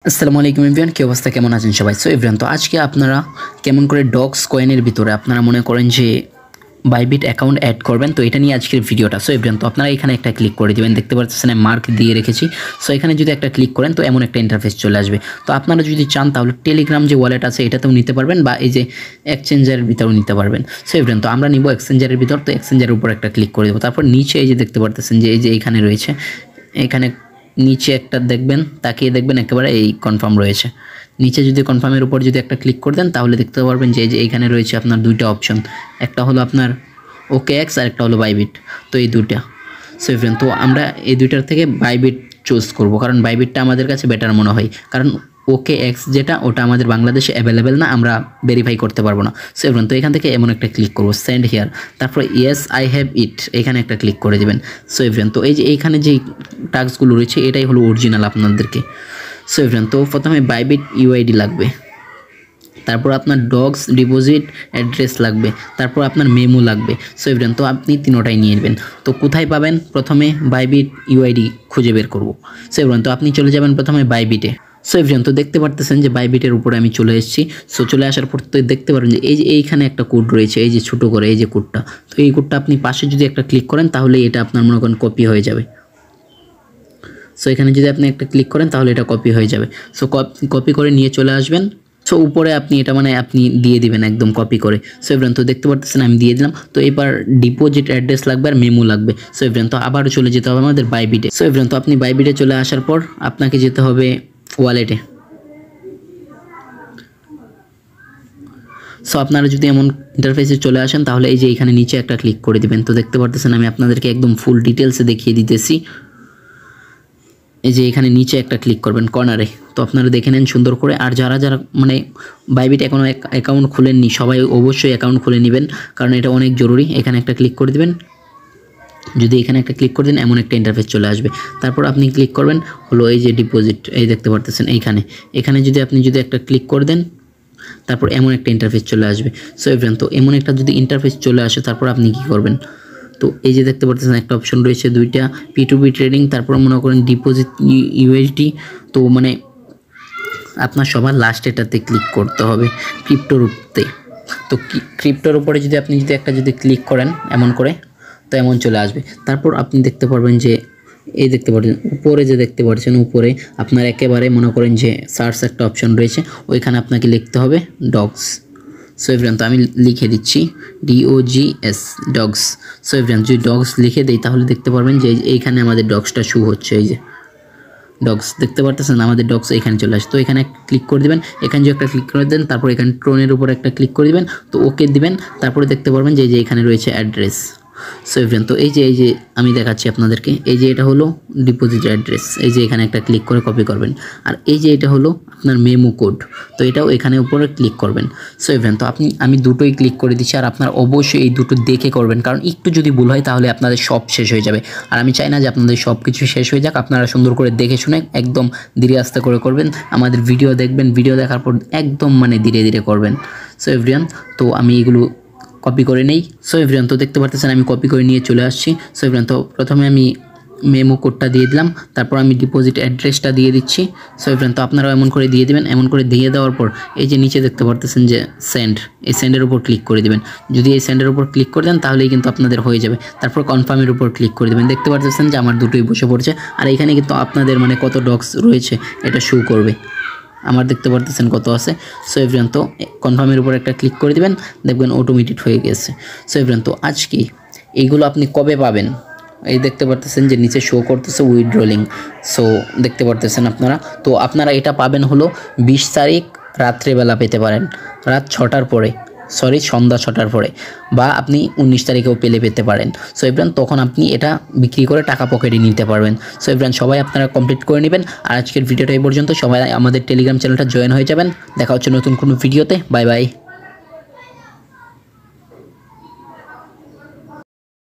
আসসালামু আলাইকুম এভরিওয়ান, কি অবস্থা, কেমন আছেন সবাই? সো এভরিওয়ান, তো আজকে আপনারা কেমন করে ডগস কয়েনের ভিতরে আপনারা মনে করেন যে বাইবিট অ্যাকাউন্ট অ্যাড করবেন, তো এটা নিয়ে আজকের ভিডিওটা। সো এভরিওয়ান, তো আপনারা এখানে একটা ক্লিক করে দেবেন, দেখতে পাচ্ছেন মার্ক দিয়ে রেখেছি। সো এখানে যদি একটা ক্লিক করেন তো এমন একটা ইন্টারফেস চলে আসবে। তো আপনারা যদি চান তাহলে টেলিগ্রাম যে ওয়ালেট আছে এটাতেও নিতে পারবেন বা এই যে এক্সচেঞ্জারের ভিতরেও নিতে পারবেন। সো এভরিওয়ান, তো আমরা নিব এক্সচেঞ্জারের ভিতর। তো এক্সচেঞ্জারের উপর একটা ক্লিক করে দেবো। তারপর নিচে এই যে দেখতে পাচ্ছেন যে এই যে এইখানে রয়েছে, এখানে নিচে একটা দেখবেন, তাকিয়ে দেখবেন একেবারে এই কনফার্ম রয়েছে। নিচে যদি কনফার্মের উপর যদি একটা ক্লিক করে দেন তাহলে দেখতে পারবেন যে এই যে এইখানে রয়েছে আপনার দুইটা অপশন, একটা হলো আপনার OKX আর একটা হলো বাইবিট। তো এই দুইটা। সো এভরিওয়ান, তো আমরা এই দুইটার থেকে বাইবিট চুজ করব, কারণ বাইবিটটা আমাদের কাছে বেটার মনে হয়। কারণ OKX যেটা ওটা আমাদের বাংলাদেশে অ্যাভেলেবেল না, আমরা ভেরিফাই করতে পারবো না। সো এভরিওয়ান, তো এখান থেকে এমন একটা ক্লিক করবো, সেন্ড হিয়ার, তারপর ইয়েস আই হ্যাভ ইট, এখানে একটা ক্লিক করে দেবেন। সো এভরিওয়ান, তো এই যে এইখানে যে টাস্কগুলো রয়েছে এটাই হলো অরিজিনাল আপনাদেরকে। সো এভরিওয়ান, তো প্রথমে বাইবিট UID লাগবে, তারপর আপনার ডগস ডিপোজিট অ্যাড্রেস লাগবে, তারপর আপনার মেমো লাগবে। সো এভরিওয়ান, তো আপনি তিনোটাই নিয়ে নেবেন। তো কোথায় পাবেন? প্রথমে বাইবিট UID খুঁজে বের করব। সো এভরিওয়ান, তো আপনি চলে যাবেন প্রথমে বাইবিটে। সো এভরিওয়ান, তো দেখতে পারতেছেন যে বাইবিটের উপরে আমি চলে এসেছি। সো চলে আসার পর তো দেখতে পারেন যে এই যে এইখানে একটা কোড রয়েছে, এই যে ছোটো করে এই যে কোডটা। তো এই কোডটা আপনি পাশে যদি একটা ক্লিক করেন তাহলে এটা আপনার মনে করেন কপি হয়ে যাবে। সো এখানে যদি আপনি একটা ক্লিক করেন তাহলে এটা কপি হয়ে যাবে। সো কপি করে নিয়ে চলে আসবেন। সো উপরে আপনি এটা মানে আপনি দিয়ে দিবেন একদম কপি করে। সো এভরিওয়ান, তো দেখতে পারতেছেন আমি দিয়ে দিলাম। তো এবার ডিপোজিট অ্যাড্রেস লাগবে আর মেমো লাগবে। সো এভরিওয়ান, তো আবারও চলে যেতে হবে আমাদের বাইবিটে। সো এভরিওয়ান, তো আপনি বাইবিটে চলে আসার পর আপনাকে যেতে হবে ওয়ালেটে। সো আপনারা যদি এমন ইন্টারফেসে চলে আসেন তাহলে এই যে এখানে নিচে একটা ক্লিক করে দিবেন। তো দেখতে পারতেছেন আমি আপনাদেরকে একদম ফুল ডিটেলসে দেখিয়ে দিতেছি। এই যে এখানে নিচে একটা ক্লিক করবেন কর্নারে। তো আপনারা দেখে নেন সুন্দর করে। আর যারা যারা মানে বাইবিট এখনও অ্যাকাউন্ট খুলেননি সবাই অবশ্যই অ্যাকাউন্ট খুলে নেবেন, কারণ এটা অনেক জরুরি। এখানে একটা ক্লিক করে দেবেন। যদি এখানে একটা ক্লিক করে দেন এমন একটা ইন্টারফেস চলে আসবে। তারপর আপনি ক্লিক করবেন হলো এই যে ডিপোজিট, এই দেখতে পারতেছেন এখানে যদি আপনি যদি একটা ক্লিক করে দেন তারপর এমন একটা ইন্টারফেস চলে আসবে। সো এভরিওয়ান, তো এমন একটা যদি ইন্টারফেস চলে আসে তারপর আপনি কি করবেন? তো এই যে দেখতে পাচ্ছেন একটা অপশন রয়েছে দুইটা, P2P ট্রেডিং, তারপর মনে করেন ডিপোজিট USD। তো মানে আপনার সবার লাস্ট এটাতে ক্লিক করতে হবে, ক্রিপ্টোর উপরে। তো ক্রিপ্টোর উপরে যদি আপনি যদি ক্লিক করেন এমন করে তো এমন চলে আসবে। তারপর আপনি দেখতে পারবেন যে এই দেখতে পাচ্ছেন উপরে যে দেখতে পাচ্ছেন উপরে আপনার একেবারে মনে করেন যে সার্চ একটা অপশন রয়েছে, ওইখানে আপনাকে লিখতে হবে ডগস। সো এভরিওয়ান, তো আমি লিখে দিচ্ছি DOGS ডগস। সো এভরিওয়ান, যদি ডগস লিখে দেই তাহলে দেখতে পারবেন যে এইখানে আমাদের ডগসটা শো হচ্ছে। এই যে ডগস দেখতে পারতেছেন আমাদের ডগস এখানে চলে আসে। তো এখানে ক্লিক করে দেবেন, এখানে যে একটা ক্লিক করে দেন, তারপর এখানে ট্রোনের উপর একটা ক্লিক করে দিবেন। তো ওকে দিবেন, তারপরে দেখতে পারবেন যে এখানে রয়েছে অ্যাড্রেস। সো এভরিওয়ান, তো এই যে আমি দেখাচ্ছি আপনাদেরকে, এই যে এটা হলো ডিপোজিট অ্যাড্রেস, এই যে এখানে একটা ক্লিক করে কপি করবেন। আর এই যে এটা হলো আপনার মেমো কোড, তো এটাও এখানে উপরে ক্লিক করবেন। সো এভরিওয়ান, তো আমি দুটোই ক্লিক করে দিচ্ছি। আর আপনার অবশ্যই এই দুটো দেখে করবেন, কারণ একটু যদি ভুল হয় তাহলে আপনাদের সব শেষ হয়ে যাবে। আর আমি চাই না যে আপনাদের সব কিছু শেষ হয়ে যাক, আপনারা সুন্দর করে দেখে শুনে একদম ধীরে আস্তে করে করবেন। আমাদের ভিডিও দেখবেন, ভিডিও দেখার পর একদম মানে ধীরে ধীরে করবেন। সো এভরিওয়ান, তো আমি এগুলো কপি করে নেই। সো এভরিওয়ান, তো দেখতে পারতেছেন আমি কপি করে নিয়ে চলে আসছি। সো এভরিওয়ান, তো প্রথমে আমি মেমো কোডটা দিয়ে দিলাম, তারপর আমি ডিপোজিট অ্যাড্রেসটা দিয়ে দিচ্ছি। সো এভরিওয়ান, তো আপনারাও এমন করে দিয়ে দিবেন। এমন করে দিয়ে দেওয়ার পর এই যে নিচে দেখতে পারতেছেন যে সেন্ড, এই সেন্ডের উপর ক্লিক করে দেবেন। যদি এই সেন্ডের উপর ক্লিক করে দেন তাহলেই কিন্তু আপনাদের হয়ে যাবে। তারপর কনফার্মের উপর ক্লিক করে দেবেন। দেখতে পারতেছেন যে আমার দুটোই বসে পড়ছে। আর এখানে কিন্তু আপনাদের মানে কত ডগস রয়েছে এটা শো করবে। আমার দেখতে পারতেছেন কত আছে। সো এভরিওয়ান, তো কনফার্মের উপর একটা ক্লিক করে দিবেন, দেখবেন অটোমেটিক হয়ে গেছে। সো এভরিওয়ান, তো আজকে এইগুলো আপনি কবে পাবেন? এই দেখতে পারতেছেন যে নিচে শো করতেছে উইথড্রলিং। সো দেখতে পারতেছেন আপনারা, তো আপনারা এটা পাবেন হলো 20 তারিখ রাত্রেবেলা পেতে পারেন, রাত 6টার পরে, সন্ধ্যা 6টার পরে, বা আপনি 19 তারিখেও পেতে পারেন। সো এভরিওয়ান, তখন আপনি এটা বিক্রি করে টাকা পকেটে নিতে পারবেন। সো এভরিওয়ান, সবাই আপনারা কমপ্লিট করে নেবেন। আর আজকের ভিডিওটা এই পর্যন্ত। সবাই আমাদের টেলিগ্রাম চ্যানেলটা জয়েন হয়ে যাবেন। দেখা হচ্ছে নতুন কোনো ভিডিওতে। Bye bye.